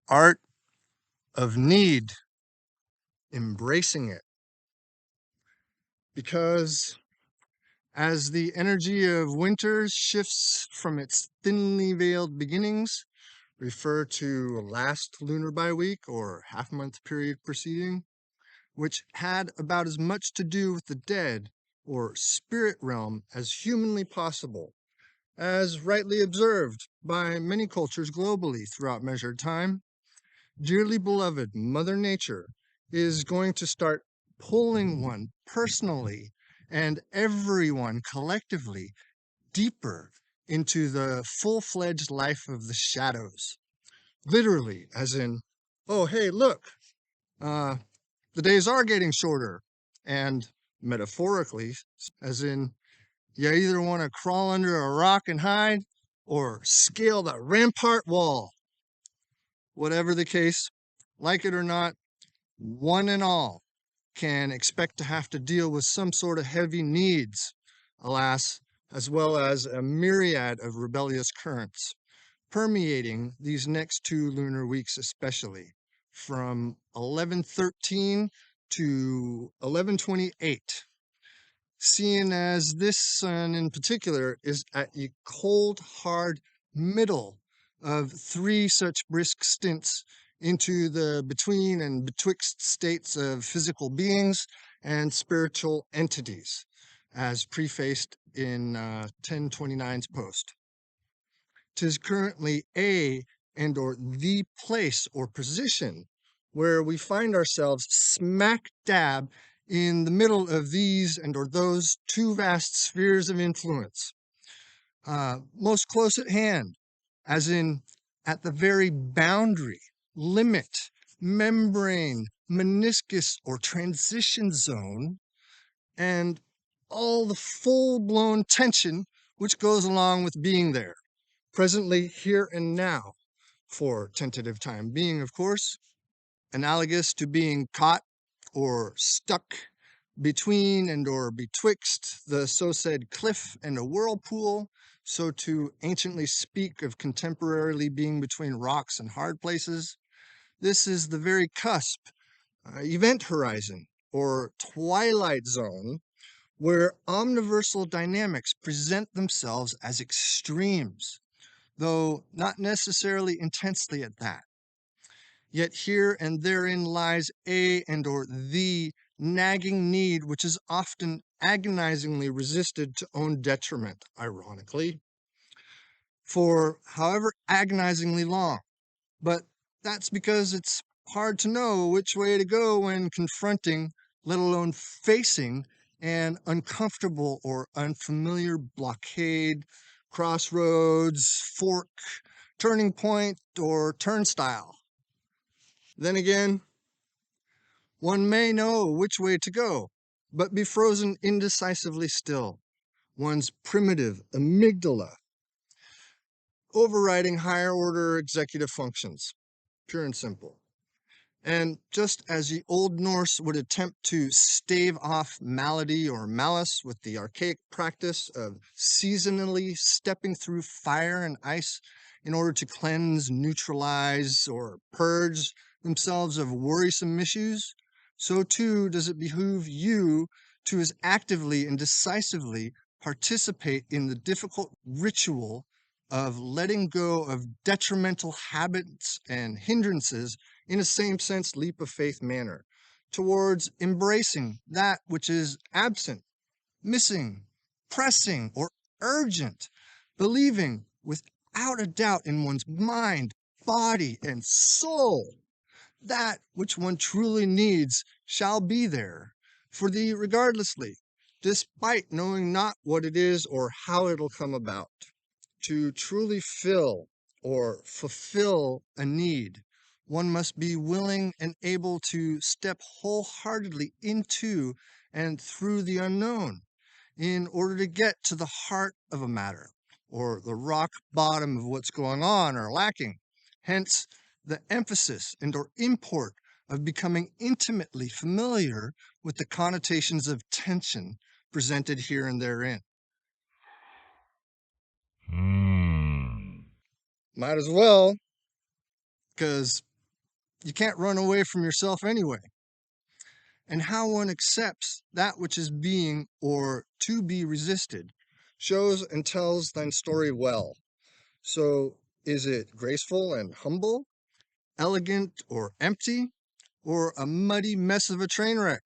art of need, embracing it. Because as the energy of winter shifts from its thinly veiled beginnings, refer to last lunar bi-week or half-month period preceding, which had about as much to do with the dead or spirit realm as humanly possible, as rightly observed by many cultures globally throughout measured time. Dearly beloved Mother Nature is going to start pulling one personally and everyone collectively deeper into the full-fledged life of the shadows. Literally, as in, oh, hey, look, uh, the days are getting shorter. And metaphorically, as in, you either want to crawl under a rock and hide or scale the rampart wall. Whatever the case, like it or not, one and all can expect to have to deal with some sort of heavy needs, alas, as well as a myriad of rebellious currents permeating these next two lunar weeks, especially from 1113 to 1128. Seeing as this sun in particular is at a cold, hard middle of three such brisk stints into the between and betwixt states of physical beings and spiritual entities, as prefaced in 1029's post. 'Tis currently a and or the place or position where we find ourselves smack dab in the middle of these and or those two vast spheres of influence, most close at hand, as in at the very boundary, limit, membrane, meniscus, or transition zone, and all the full-blown tension which goes along with being there, presently here and now, for tentative time being, of course, analogous to being caught or stuck between and or betwixt the so said cliff and a whirlpool, so to anciently speak of contemporarily being between rocks and hard places. This is the very cusp, event horizon, or twilight zone, where omniversal dynamics present themselves as extremes, though not necessarily intensely at that. Yet here and therein lies a and or the nagging need which is often agonizingly resisted to own detriment, ironically, for however agonizingly long. But that's because it's hard to know which way to go when confronting, let alone facing, an uncomfortable or unfamiliar blockade, crossroads, fork, turning point, or turnstile. Then again, one may know which way to go, but be frozen indecisively still, one's primitive amygdala overriding higher order executive functions, pure and simple. And just as the Old Norse would attempt to stave off malady or malice with the archaic practice of seasonally stepping through fire and ice in order to cleanse, neutralize, or purge themselves of worrisome issues, so too does it behoove you to as actively and decisively participate in the difficult ritual of letting go of detrimental habits and hindrances in a same sense leap of faith manner towards embracing that which is absent, missing, pressing, or urgent, believing without a doubt in one's mind, body, and soul that which one truly needs shall be there for thee regardlessly, despite knowing not what it is or how it'll come about. To truly fill or fulfill a need, one must be willing and able to step wholeheartedly into and through the unknown in order to get to the heart of a matter or the rock bottom of what's going on or lacking. Hence, the emphasis and or import of becoming intimately familiar with the connotations of tension presented here and therein. Hmm. Might as well, because You can't run away from yourself anyway. And how one accepts that which is being or to be resisted shows and tells thine story well. So, is it graceful and humble, elegant or empty, or a muddy mess of a train wreck?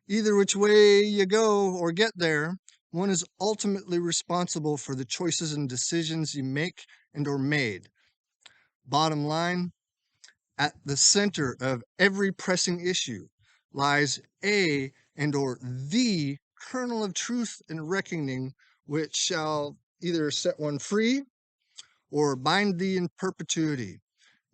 Either which way you go or get there, one is ultimately responsible for the choices and decisions you make and or made. Bottom line, at the center of every pressing issue lies a and or the kernel of truth and reckoning which shall either set one free or bind thee in perpetuity.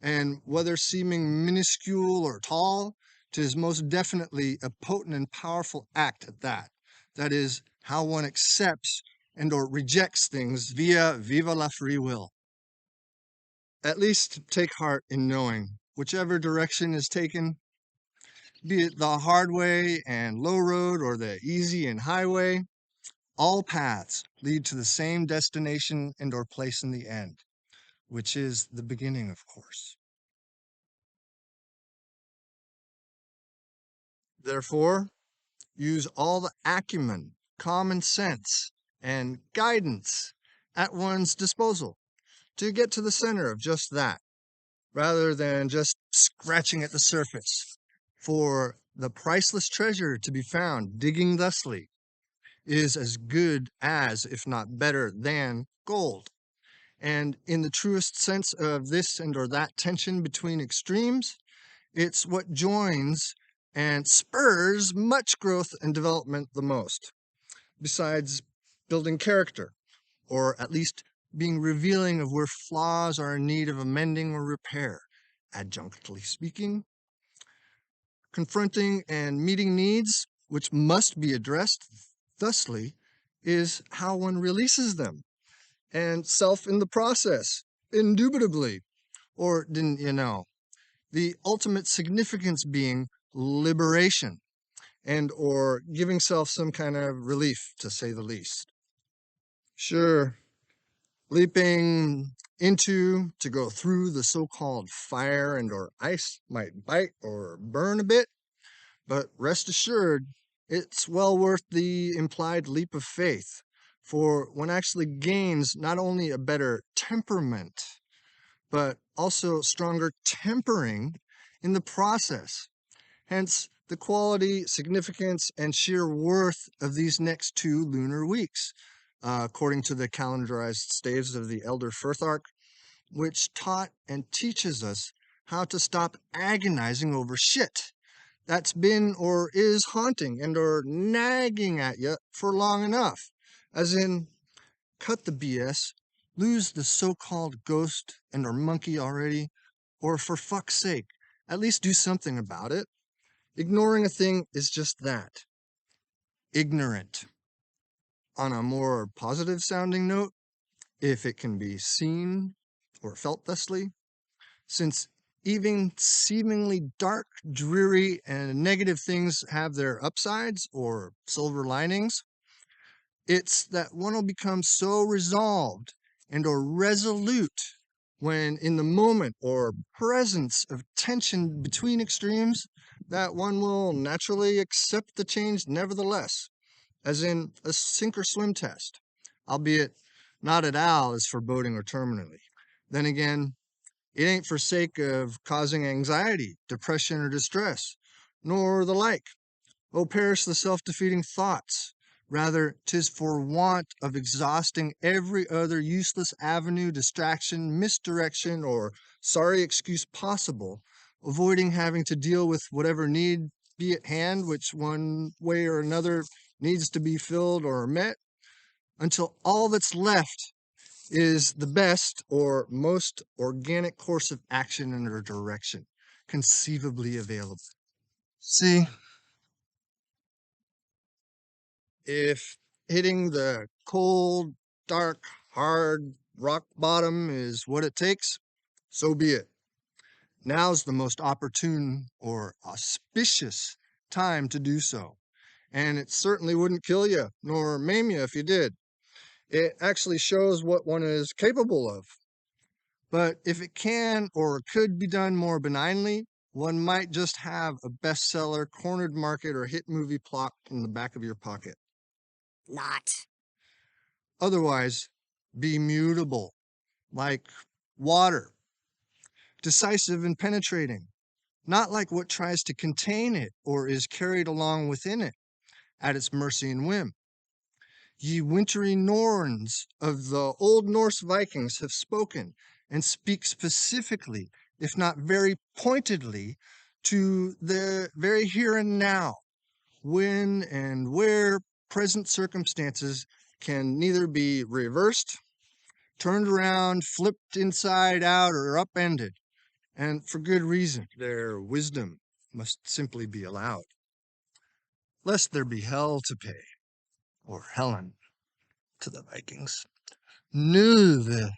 And whether seeming minuscule or tall, 'tis most definitely a potent and powerful act at that. That is how one accepts and or rejects things via viva la free will. At least take heart in knowing whichever direction is taken, be it the hard way and low road or the easy and highway, all paths lead to the same destination and or place in the end, which is the beginning, of course. Therefore, use all the acumen, common sense, and guidance at one's disposal to get to the center of just that, rather than just scratching at the surface. For the priceless treasure to be found digging thusly is as good as, if not better than, gold. And in the truest sense of this and or that tension between extremes, it's what joins and spurs much growth and development the most, besides building character, or at least being revealing of where flaws are in need of amending or repair, adjunctly speaking. Confronting and meeting needs, which must be addressed thusly, is how one releases them, and self in the process, indubitably. Or didn't you know? The ultimate significance being liberation and or giving self some kind of relief, to say the least. Sure, leaping into to go through the so-called fire and or ice might bite or burn a bit, but rest assured, it's well worth the implied leap of faith, for one actually gains not only a better temperament, but also stronger tempering in the process. Hence, the quality, significance, and sheer worth of these next 2 lunar weeks, according to the calendarized staves of the Elder Firthark, which taught and teaches us how to stop agonizing over shit that's been or is haunting and or nagging at you for long enough. As in, cut the BS, lose the so-called ghost and or monkey already, or for fuck's sake, at least do something about it. Ignoring a thing is just that, ignorant. On a more positive sounding note, if it can be seen or felt thusly, since even seemingly dark, dreary, and negative things have their upsides or silver linings, it's that one will become so resolved and or resolute when in the moment or presence of tension between extremes that one will naturally accept the change nevertheless, as in a sink or swim test, albeit not at all as foreboding or terminally. Then again, it ain't for sake of causing anxiety, depression, or distress, nor the like. Oh, perish the self-defeating thoughts. Rather, 'tis for want of exhausting every other useless avenue, distraction, misdirection, or sorry excuse possible, avoiding having to deal with whatever need be at hand, which one way or another needs to be filled or met, until all that's left is the best or most organic course of action and or direction conceivably available. See, if hitting the cold, dark, hard rock bottom is what it takes, so be it. Now's the most opportune or auspicious time to do so. And it certainly wouldn't kill you nor maim you if you did. It actually shows what one is capable of. But if it can or could be done more benignly, one might just have a bestseller, cornered market, or hit movie plot in the back of your pocket. Not. Otherwise, be mutable, like water, decisive and penetrating, not like what tries to contain it or is carried along within it at its mercy and whim. Ye wintry Norns of the old Norse Vikings have spoken and speak specifically, if not very pointedly, to the very here and now, when and where present circumstances can neither be reversed, turned around, flipped inside out, or upended, and for good reason. Their wisdom must simply be allowed, lest there be hell to pay, or Helen to the Vikings. Nude.